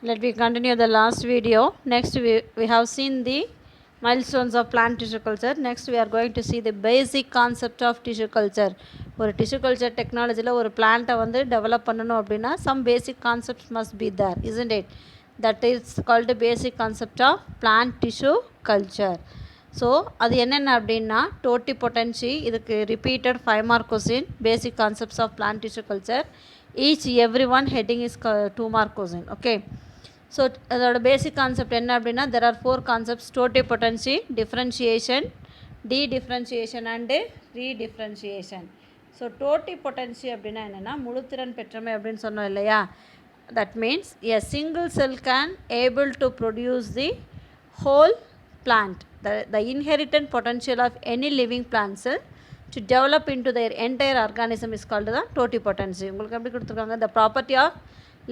Let me continue the last video. Next we have seen the milestones of plant tissue culture. Next we are going to see the basic concept of tissue culture. ஒரு tissue culture technologyல ஒரு plant வந்து develop பண்ணணும் அப்படின்னா some basic concepts must be there, isn't it? That is called the basic concept of plant tissue culture. So அது என்னென்ன அப்படின்னா totipotency, இதுக்கு repeated 5 mark question, basic concepts of plant tissue culture, each every one heading is 2 mark question. Okay, so அதோட basic concept என்ன அப்படின்னா there are 4 concepts: totipotency, differentiation, differentiation and redifferentiation. So totipotency அப்படின்னா என்னென்னா முழுத்திறன் பெற்றமை அப்படின்னு சொன்னோம் இல்லையா. That means a single cell can able to produce the whole plant. The inherent potential of any living plant cell to develop into their entire organism is called the totipotency. உங்களுக்கு எப்படி கொடுத்துருக்காங்க, the property of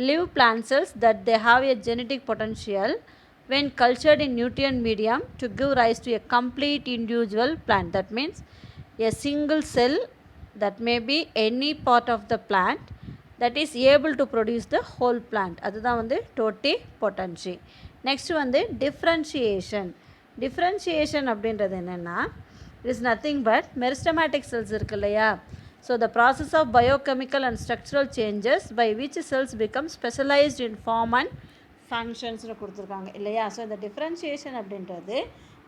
live plant cells that they have a genetic potential when cultured in nutrient medium to give rise to a complete individual plant. That means a single cell, that may be any part of the plant, that is able to produce the whole plant. அதுதான் வந்து totipotency. Next வந்து differentiation. Differentiation அப்படின்றது என்னென்னா it is nothing but meristematic cells இருக்கு இல்லையா. So the process of biochemical and structural changes by which cells become specialised in form and ஃபங்க்ஷன்ஸ்னு கொடுத்துருக்காங்க இல்லையா. ஸோ இந்த டிஃப்ரென்ஷியேஷன் அப்படின்றது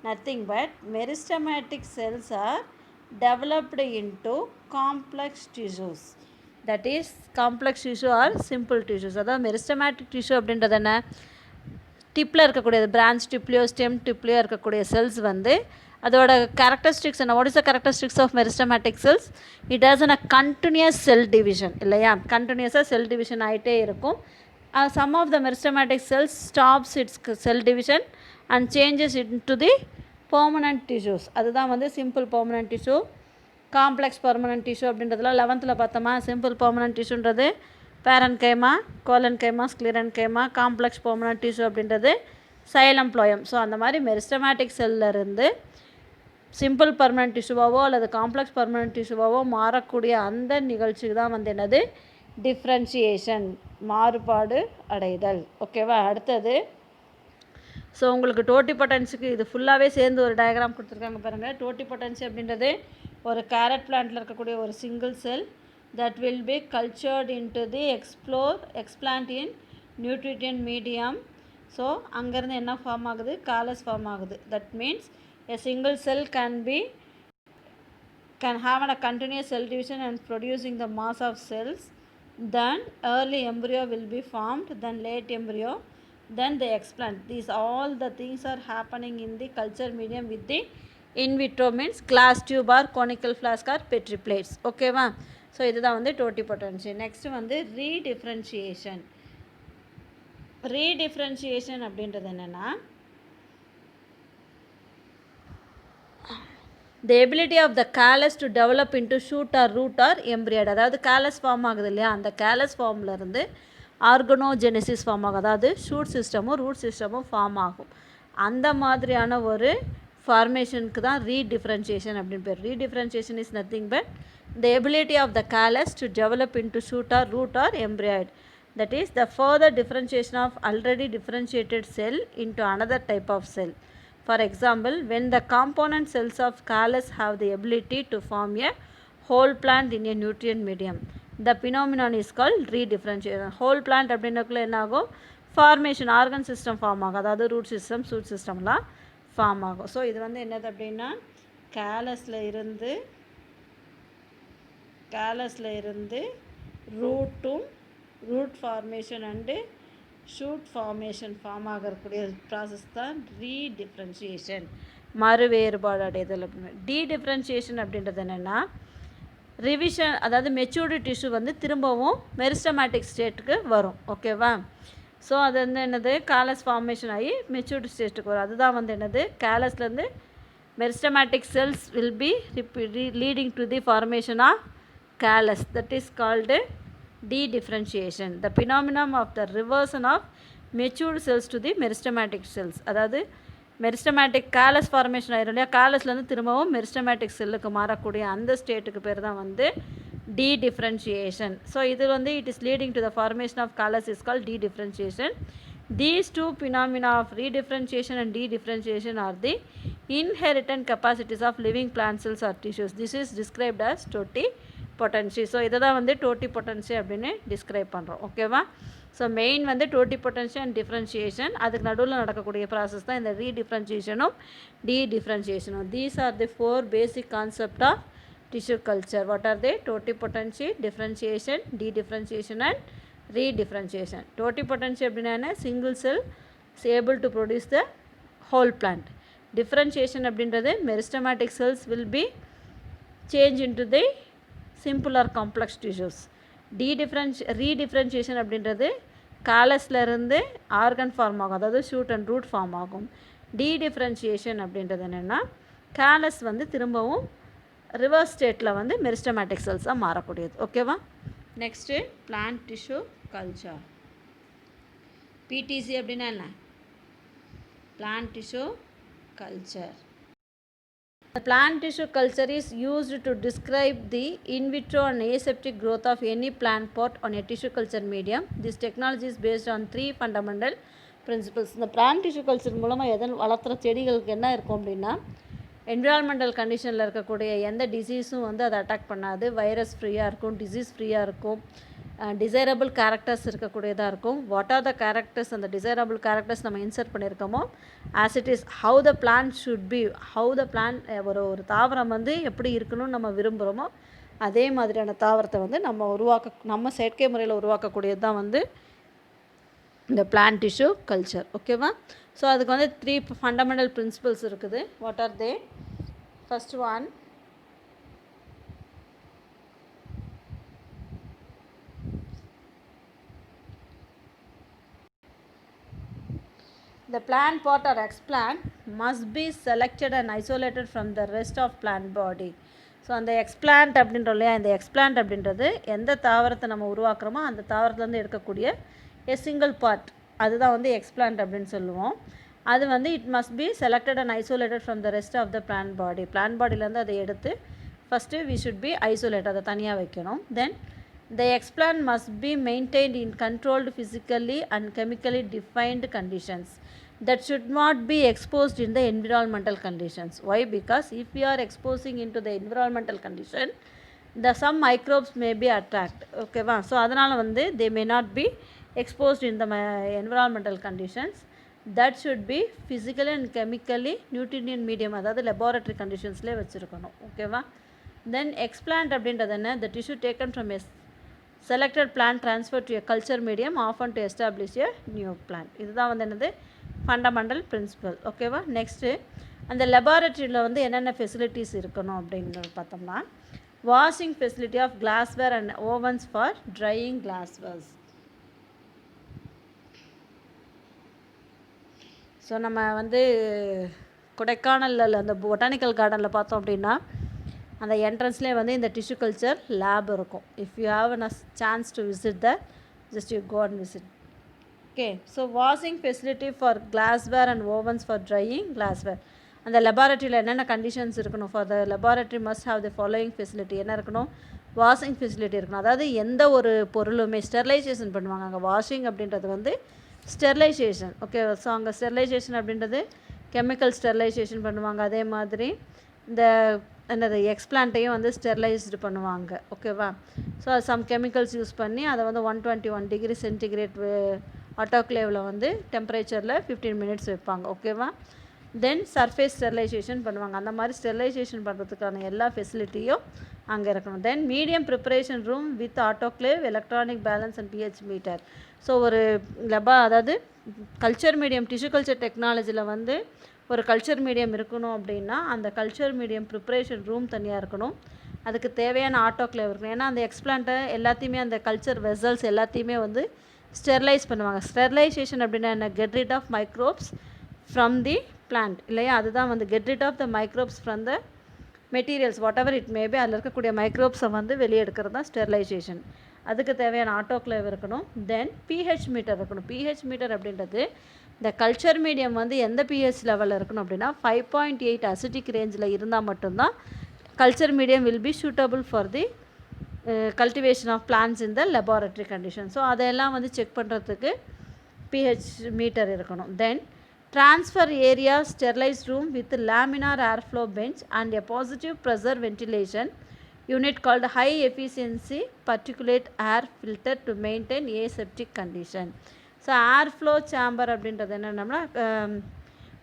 nothing but meristematic cells are developed into complex tissues. That is complex tissue are simple tissues. அதாவது meristematic tissue அப்படின்றது என்ன, டிப்பில் இருக்கக்கூடியது, பிரான்ச் டிப்லையோ ஸ்டெம் டிப்லையோ இருக்கக்கூடிய செல்ஸ் வந்து அதோட கேரக்டரிஸ்டிக்ஸ் என்ன, what is the characteristics of meristematic cells? It has a continuous cell division இல்லையா. கண்டினியூஸாக செல் டிவிஷன் ஆகிட்டே இருக்கும். Some of the meristematic cells stops its cell division and changes into the permanent tissues. அதுதான் வந்து simple permanent tissue. Complex permanent tissue அப்படின்றதுலாம் 11th பார்த்தோமா. Simple permanent டிஷ்யூன்றது parenchyma, collenchyma, sclerenchyma. Complex permanent tissue அப்படின்றது xylem phloem. So அந்த மாதிரி meristematic செல்லிருந்து simple permanent டிஷ்யூவாவோ அல்லது காம்ப்ளெக்ஸ் பர்மனன்ட் டிஷ்யூவாவோ மாறக்கூடிய அந்த நிகழ்ச்சிக்கு தான் வந்து என்னது, டிஃப்ரென்ஷியேஷன், மாறுபாடு அடைதல். ஓகேவா. அடுத்தது ஸோ உங்களுக்கு டோட்டிபொட்டன்சிக்கு இது ஃபுல்லாகவே சேர்ந்து ஒரு டயக்ராம் கொடுத்துருக்காங்க பாருங்கள். டோட்டிபொட்டன்சி அப்படின்றது ஒரு கேரட் பிளான்ட்டில் இருக்கக்கூடிய ஒரு single cell that will be cultured into the explant in nutrient medium. So அங்கேருந்து என்ன ஃபார்ம் ஆகுது, காலஸ் ஃபார்ம் ஆகுது. That means a single cell can have a continuous cell division and producing the mass of cells. Then early embryo will be formed, then late embryo, then the explant. These all the things are happening in the culture medium with the in vitro, means glass tube or conical flask or petri plates. ஓகேவா. So இதுதான் வந்து totipotency. Next வந்து redifferentiation. Redifferentiation அப்படின்றது என்னென்னா the ability of the callus to develop into shoot or root or embryoid. அதாவது callus form ஆகுது இல்லையா, அந்த கேலஸ் ஃபார்ம்லேருந்து ஆர்கனோஜெனிசிஸ் ஃபார்ம் ஆகும். அதாவது ஷூட் சிஸ்டமும் ரூட் சிஸ்டமும் ஃபார்ம் ஆகும். அந்த மாதிரியான ஒரு ஃபார்மேஷனுக்கு தான் ரீடிஃப்ரென்ஷியேஷன் அப்படின்னு பேர். Redifferentiation is nothing but the ability of the callus to develop into shoot or root or embryoid. That is the further differentiation of already differentiated cell into another type of cell. For example, when the component cells of callus have the ability to form a whole plant in a nutrient medium, the phenomenon is called redifferentiation. whole plant அப்படின்னக்குள்ள என்ன ஆகும், formation, organ system form ஆகும். அதாவது root system, shoot சிஸ்டம்லாம் form ஆகும். So இது வந்து என்னது அப்படின்னா கேலஸில் இருந்து ரூட்டும் root formation and shoot formation form ஆகக்கூடிய ப்ராசஸ் தான் ரீடிஃப்ரென்ஷியேஷன், மறு வேறுபாடு அடைதல் அப்படின்னு. டீடிஃப்ரென்ஷியேஷன் அப்படின்றது என்னென்னா ரிவிஷன், அதாவது மெச்சூர்டு டிஷ்யூ வந்து திரும்பவும் மெரிஸ்டமேட்டிக் ஸ்டேட்டுக்கு வரும். ஓகேவா. ஸோ அது வந்து என்னது, காலஸ் ஃபார்மேஷன் ஆகி மெச்சூர்டு ஸ்டேட்டுக்கு வரும். அதுதான் வந்து என்னது, கேலஸ்லேருந்து meristematic cells will be leading to the formation of callus. That is called de-differentiation, the phenomenon of the reversion of matured cells to the meristematic cells. அதாவது மெரிஸ்டமேட்டிக் காலஸ் ஃபார்மேஷன் ஆயிரும் இல்லையா, காலஸ்லேருந்து திரும்பவும் மெரிஸ்டமேட்டிக் செல்லுக்கு மாறக்கூடிய அந்த ஸ்டேட்டுக்கு பேர் தான் வந்து de-differentiation. ஸோ இது வந்து it is leading to the formation of callus is called de-differentiation. These two phenomena of redifferentiation and dedifferentiation are the inherent capacities of living plant cells or tissues. This is described as totipotency. So இதை தான் வந்து totipotency அப்படின்னு describe பண்ணுறோம். ஓகேவா? So main வந்து totipotency and differentiation, அதுக்கு நடுவில் நடக்கக்கூடிய ப்ராசஸ் தான் இந்த ரீடிஃப்ரென்ஷியேஷனும் டீடிஃப்ரென்ஷியேஷனும். These are the 4 basic concept of tissue culture. What are they? Totipotency, differentiation, dedifferentiation and redifferentiation. Totipotency அப்படின்னா single cell is able to produce the whole plant. Differentiation அப்படின்றது meristematic cells will be changed into the simple or complex tissues. Redifferentiation அப்படின்றது காலஸ்ல இருந்து organ form ஆகும், அதாவது shoot and root form ஆகும். டீடிஃப்ரென்ஷியேஷன் அப்படின்றது என்னென்னா காலஸ் வந்து திரும்பவும் ரிவர்ஸ் ஸ்டேட்டில் வந்து மெரிஸ்டமேட்டிக் செல்ஸாக மாறக்கூடியது. ஓகேவா? Next plant tissue culture. PTC அப்படின்னா என்ன? Plant tissue culture. The plant tissue culture is used to describe the in vitro and aseptic growth of any plant pot on a tissue culture medium. This technology is based on 3 fundamental principles. இந்த plant tissue culture மூலமாக எதன் வளர்த்துற செடிகளுக்கு என்ன இருக்கும் அப்படின்னா, environmental கண்டிஷனில் இருக்கக்கூடிய எந்த டிசீஸும் வந்து அதை அட்டாக் பண்ணாது, வைரஸ் ஃப்ரீயாக இருக்கும், டிசீஸ் ஃப்ரீயாக இருக்கும், டிசைரபிள் கேரக்டர்ஸ் இருக்கக்கூடியதாக இருக்கும். What are the characters? அந்த டிசைரபிள் கேரக்டர்ஸ் நம்ம இன்சர்ட் பண்ணியிருக்கோமோ, as it is how the plant should be, how the plant ஒரு தாவரம் வந்து எப்படி இருக்கணும்னு நம்ம விரும்புகிறோமோ அதே மாதிரியான தாவரத்தை வந்து நம்ம செயற்கை முறையில் உருவாக்கக்கூடியது தான் வந்து இந்த பிளான்ட் டிஷ்யூ கல்ச்சர். ஓகேவா? ஸோ அதுக்கு வந்து 3 ஃபண்டமெண்டல் பிரின்சிபல்ஸ் இருக்குது. What are they? First one, the plant pot or explant must be selected and isolated from the rest of plant body. So அந்த எக்ஸ்பிளான்ட் அப்படின்றோம் இல்லையா, இந்த எக்ஸ்பிளான்ட் அப்படின்றது எந்த தாவரத்தை நம்ம உருவாக்குறோமோ அந்த தாவரத்துலேருந்து எடுக்கக்கூடிய சிங்கிள் பார்ட், அதுதான் வந்து எக்ஸ்பிளான்ட் அப்படின்னு சொல்லுவோம். அது வந்து it must be selected and isolated from the rest of the plant body. Plant பாடியிலேருந்து அதை எடுத்து first we should be isolate, அதை தனியாக வைக்கணும். தென் the explant must be maintained in controlled physically and chemically defined conditions that should not be exposed in the environmental conditions. Why? Because if we are exposing into the environmental condition, some microbes may be attacked. Okay va? So adanal வந்து they may not be exposed in the environmental conditions. That should be physically and chemically Newtonian medium, அதாவது laboratory conditions வச்சுருக்கணும். ஓகேவா? Then explant அப்படின்றது என்ன? The tissue taken from a selected plant transferred to a culture medium, often to establish a new plant. இதுதான் வந்து என்னது? Fundamental principal. ஓகேவா? Next அந்த லெபார்ட்டரியில் வந்து என்னென்ன ஃபெசிலிட்டிஸ் இருக்கணும் அப்படின்னு பார்த்தோம்னா, washing facility of glassware and ovens for drying glassware. So நம்ம வந்து கொடைக்கானலில் அந்த பொட்டானிக்கல் கார்டனில் பார்த்தோம் அப்படின்னா அந்த என்ட்ரன்ஸ்லேயே வந்து இந்த டிஷ்யூ கல்ச்சர் லேப் இருக்கும். If you have a chance to visit the, just you go and visit. Okay, so washing facility for glassware and ovens for drying glassware. அந்த லெபார்ட்டரியில் என்னென்ன கண்டிஷன்ஸ் இருக்கணும்? For the laboratory must have the following facility. என்ன இருக்கணும்? Washing facility இருக்கணும். அதாவது எந்த ஒரு பொருளுமே ஸ்டெர்லைசேஷன் பண்ணுவாங்க. அங்கே வாஷிங் அப்படின்றது வந்து ஸ்டெர்லைசேஷன். ஓகே, ஸோ அங்கே ஸ்டெர்லைசேஷன் அப்படின்றது கெமிக்கல் ஸ்டெர்லைசேஷன் பண்ணுவாங்க. அதே மாதிரி இந்த என்னது எக்ஸ்பிளான்ட்டையும் வந்து ஸ்டெர்லைஸ்டு பண்ணுவாங்க. ஓகேவா? ஸோ அது சம் கெமிக்கல்ஸ் யூஸ் பண்ணி அதை வந்து 121 டிகிரி சென்டிகிரேட் ஆட்டோக்ளேவில் வந்து டெம்பரேச்சரில் 15 மினிட்ஸ் வைப்பாங்க. ஓகேவா? தென் சர்ஃபேஸ் ஸ்டெர்லைசேஷன் பண்ணுவாங்க. அந்த மாதிரி ஸ்டெர்லைசேஷன் பண்ணுறதுக்கான எல்லா ஃபெசிலிட்டியும் அங்கே இருக்கணும். Then medium preparation room with autoclave, electronic balance and pH meter. So ஒரு அதாவது கல்ச்சர் மீடியம், டிஷ்யூ கல்ச்சர் டெக்னாலஜியில் வந்து ஒரு கல்ச்சர் மீடியம் இருக்கணும் அப்படின்னா அந்த கல்ச்சர் மீடியம் ப்ரிப்பரேஷன் ரூம் தனியாக இருக்கணும். அதுக்கு தேவையான ஆட்டோக்ளேவ் இருக்கணும். ஏன்னா அந்த எக்ஸ்பிளான்ட்டை எல்லாத்தையுமே அந்த கல்ச்சர் வெசல்ஸ் எல்லாத்தையுமே வந்து ஸ்டெர்லைஸ் பண்ணுவாங்க. ஸ்டெர்லைசேஷன் அப்படின்னா என்ன? Get rid of microbes from the plant இல்லையா? அதுதான் வந்து get rid of the microbes from the materials whatever it maybe. அதில் இருக்கக்கூடிய மைக்ரோப்ஸை வந்து வெளியே எடுக்கிறது தான் ஸ்டெர்லைசேஷன். அதுக்கு தேவையான ஆட்டோக்ளேவ் இருக்கணும். தென் பிஹெச் மீட்டர் இருக்கணும். பிஹெச் மீட்டர் அப்படின்றது இந்த கல்ச்சர் மீடியம் வந்து எந்த பிஹெச் லெவலில் இருக்கணும் அப்படின்னா 5.8 அசிட்டிக் ரேஞ்சில் இருந்தால் மட்டும்தான் culture medium will be suitable for the cultivation of plants in the laboratory condition. So அதையெல்லாம் வந்து செக் பண்ணுறதுக்கு pH meter இருக்கணும். Then transfer area sterilized room with laminar airflow bench and a positive pressure ventilation unit called high efficiency particulate air filter to maintain aseptic condition. So air flow chamber அப்படின்றது என்னென்னா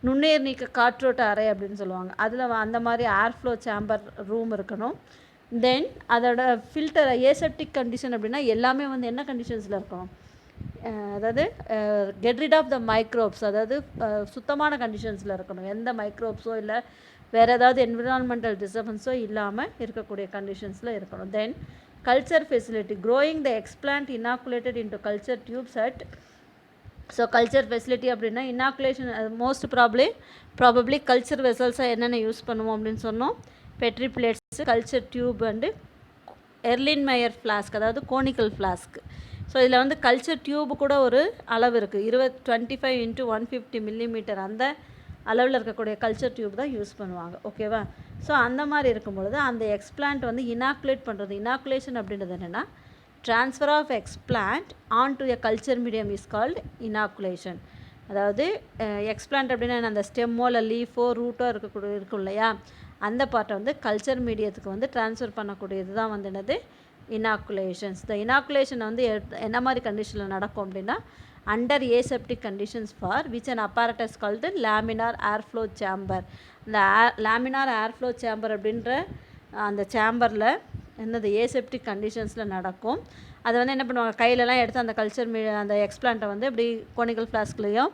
நுண்ணீர் நீக்க காற்றோட்ட அறை அப்படின்னு சொல்லுவாங்க. அதில் அந்த மாதிரி ஏர் ஃப்ளோ சேம்பர் ரூம் இருக்கணும். தென் அதோட ஃபில்டர் ஏசெப்டிக் கண்டிஷன் அப்படின்னா எல்லாமே வந்து என்ன கண்டிஷன்ஸில் இருக்கணும், அதாவது get rid of the microbes, அதாவது சுத்தமான கண்டிஷன்ஸில் இருக்கணும். எந்த மைக்ரோப்ஸோ இல்லை வேறு ஏதாவது என்விரான்மெண்டல் டிஸ்டர்பன்ஸோ இல்லாமல் இருக்கக்கூடிய கண்டிஷன்ஸில் இருக்கணும். Then culture facility, growing the explant inoculated into culture tubes at. So culture facility அப்படின்னா இனாக்குலேஷன் மோஸ்ட் ப்ராபப்ளி கல்ச்சர் வெசல்ஸாக என்னென்ன யூஸ் பண்ணுவோம் அப்படின்னு சொன்னோம். Petri plates, culture tube and Erlenmeyer flask, அதாவது கோனிக்கல் ஃப்ளாஸ்க். ஸோ இதில் வந்து கல்ச்சர் டியூப் கூட ஒரு அளவு இருக்குது, 25 × 150 மில்லிமீட்டர் அந்த அளவில் இருக்கக்கூடிய கல்ச்சர் டியூப் தான் யூஸ் பண்ணுவாங்க. ஓகேவா? ஸோ அந்த மாதிரி இருக்கும்பொழுது அந்த எக்ஸ்பிளான்ட் வந்து இனாக்குலேட் பண்ணுறது, இனாக்குலேஷன் அப்படின்றது என்னென்னா transfer of explant on to a culture medium is called inoculation. அதாவது எக்ஸ்பிளான்ட் அப்படின்னா அந்த ஸ்டெம்மோ இல்லை லீஃபோ ரூட்டோ இருக்கும் இல்லையா, அந்த பார்ட்டை வந்து கல்ச்சர் மீடியத்துக்கு வந்து ட்ரான்ஸ்ஃபர் பண்ணக்கூடியது தான் வந்து என்னது இனாக்குலேஷன்ஸ். இந்த இனாக்குலேஷன் வந்து என்ன மாதிரி கண்டிஷனில் நடக்கும் அப்படின்னா under aseptic conditions for which an apparatus called laminar airflow chamber. இந்த லேமினார் ஏர்ஃப்ளோ சேம்பர் அப்படின்ற அந்த சேம்பரில் என்னது ஏசெப்டிக் கண்டிஷன்ஸில் நடக்கும். அதை வந்து என்ன பண்ணுவாங்க, கையிலலாம் எடுத்து அந்த அந்த எக்ஸ்பிளான்ட்டை வந்து இப்படி கோனிக்கல் ஃப்ளாஸ்க்லேயும்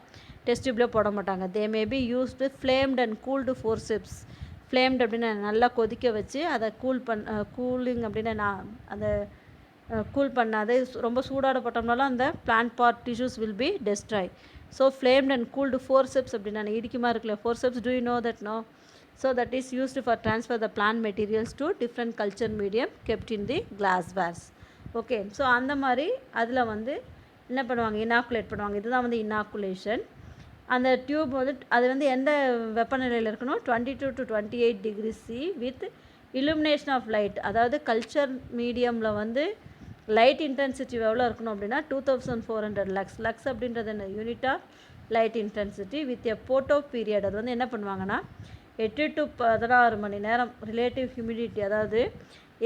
டெஸ்ட் டியூப்லேயும் போட மாட்டாங்க. They may be used flamed and cooled forceps. Flamed அப்படின்னு நல்லா கொதிக்க வச்சு அதை கூலிங் அப்படின்னு நான் அந்த கூல் பண்ணாது ரொம்ப சூடாட போட்டோம்னாலும் அந்த plant part tissues will be destroy. So flamed and cooled forceps அப்படின்னா இடிக்குமா இருக்குல்ல forceps, do you know that? No. So that is used for transfer the plant materials to different culture medium kept in the glassware. Okay, so அந்த மாதிரி அதில் வந்து என்ன பண்ணுவாங்க, inoculate பண்ணுவாங்க. இதுதான் வந்து இனாக்குலேஷன். அந்த டியூப் வந்து அது வந்து எந்த வெப்பநிலையில் இருக்கணும், 22 to 28 degrees C with illumination of light. அதாவது கல்ச்சர் மீடியமில் வந்து லைட் இன்டென்சிட்டி எவ்வளோ இருக்கணும் அப்படின்னா 2400 லக்ஸ். லக்ஸ் அப்படின்றது என்ன, unit of light intensity with a photo period. அது வந்து என்ன பண்ணுவாங்கன்னா 8 to 16 மணி நேரம் ரிலேட்டிவ் ஹியூமிடிட்டி, அதாவது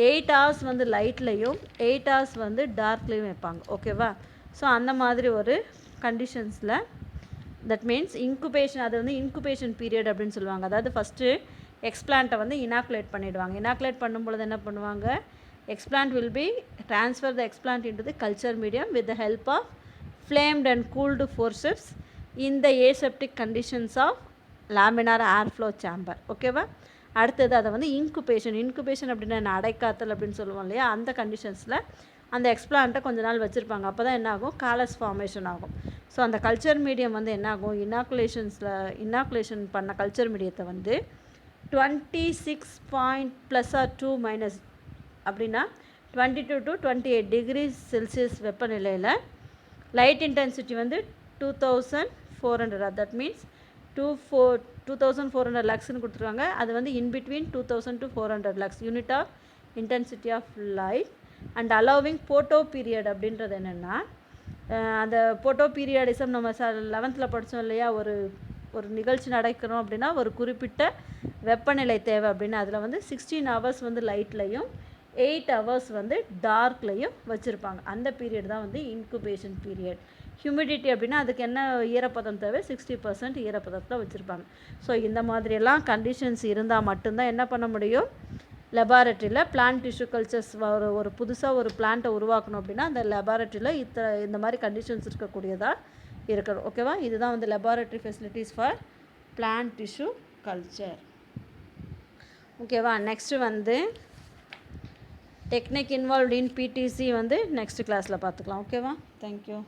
8 hours வந்து லைட்லையும் 8 hours வந்து டார்க்லையும் வைப்பாங்க. ஓகேவா? ஸோ அந்த மாதிரி ஒரு கண்டிஷன்ஸில் தட் மீன்ஸ் இன்குபேஷன், அது வந்து இன்குபேஷன் பீரியட் அப்படின்னு சொல்லுவாங்க. அதாவது ஃபஸ்ட்டு எக்ஸ்பிளான்ட்டை வந்து இனாக்குலேட் பண்ணிவிடுவாங்க. இனாக்குலேட் பண்ணும்பொழுது என்ன பண்ணுவாங்க, explant will be transfer the explant into the culture medium with the help of flamed and cooled forceps in the aseptic conditions of laminar airflow chamber. ஓகேவா? அடுத்தது அதை வந்து இன்குபேஷன் அப்படின்னா என்ன, அடைக்காத்தல் அப்படின்னு சொல்லுவோம் இல்லையா, அந்த கண்டிஷன்ஸில் அந்த எக்ஸ்பிளான்ட்டை கொஞ்ச நாள் வச்சுருப்பாங்க. அப்போ தான் என்ன ஆகும், காலஸ் ஃபார்மேஷன் ஆகும். ஸோ அந்த கல்ச்சர் மீடியம் வந்து என்ன ஆகும், இனாக்குலேஷன் பண்ண கல்ச்சர் மீடியத்தை வந்து 26.+2- அப்படின்னா 22 to 28 degrees Celsius வெப்பநிலையில் லைட் இன்டென்சிட்டி வந்து 2400, தட் மீன்ஸ் 2400 லக்ஸ்ன்னு கொடுத்துருக்காங்க. அது வந்து in between 2000 to 400 lux unit of intensity of light. And allowing photo period அப்படின்றது என்னென்னா, அந்த போட்டோ பீரியடிசம் நம்ம 11th படித்தோம் இல்லையா, ஒரு நிகழ்ச்சி நடக்கணும் அப்படின்னா ஒரு குறிப்பிட்ட வெப்பநிலை தேவை அப்படின்னு அதில் வந்து 16 hours வந்து லைட்லையும் 8 hours வந்து டார்க்லையும் வச்சுருப்பாங்க. அந்த பீரியட் தான் வந்து இன்குபேஷன் பீரியட். ஹியூமிடிட்டி அப்படின்னா அதுக்கு என்ன ஈரப்பதம் தேவை, 60% ஈரப்பதத்தில் வச்சுருப்பாங்க. ஸோ இந்த மாதிரியெல்லாம் கண்டிஷன்ஸ் இருந்தால் மட்டும்தான் என்ன பண்ண முடியும், லெபார்ட்டரியில் பிளான்ட் டிஷ்யூ கல்ச்சர்ஸ் ஒரு புதுசாக ஒரு பிளான்ட்டை உருவாக்கணும் அப்படின்னா அந்த லெபார்ட்டரியில் இந்த மாதிரி கண்டிஷன்ஸ் இருக்கக்கூடியதாக இருக்கணும். ஓகேவா? இதுதான் வந்து laboratory facilities for plant tissue culture. ஓகேவா? நெக்ஸ்ட்டு வந்து டெக்னிக் இன்வால்வ்ட் இன் பிடிசி வந்து நெக்ஸ்ட் கிளாஸில் பார்த்துக்கலாம். ஓகேவா? தேங்க்யூ.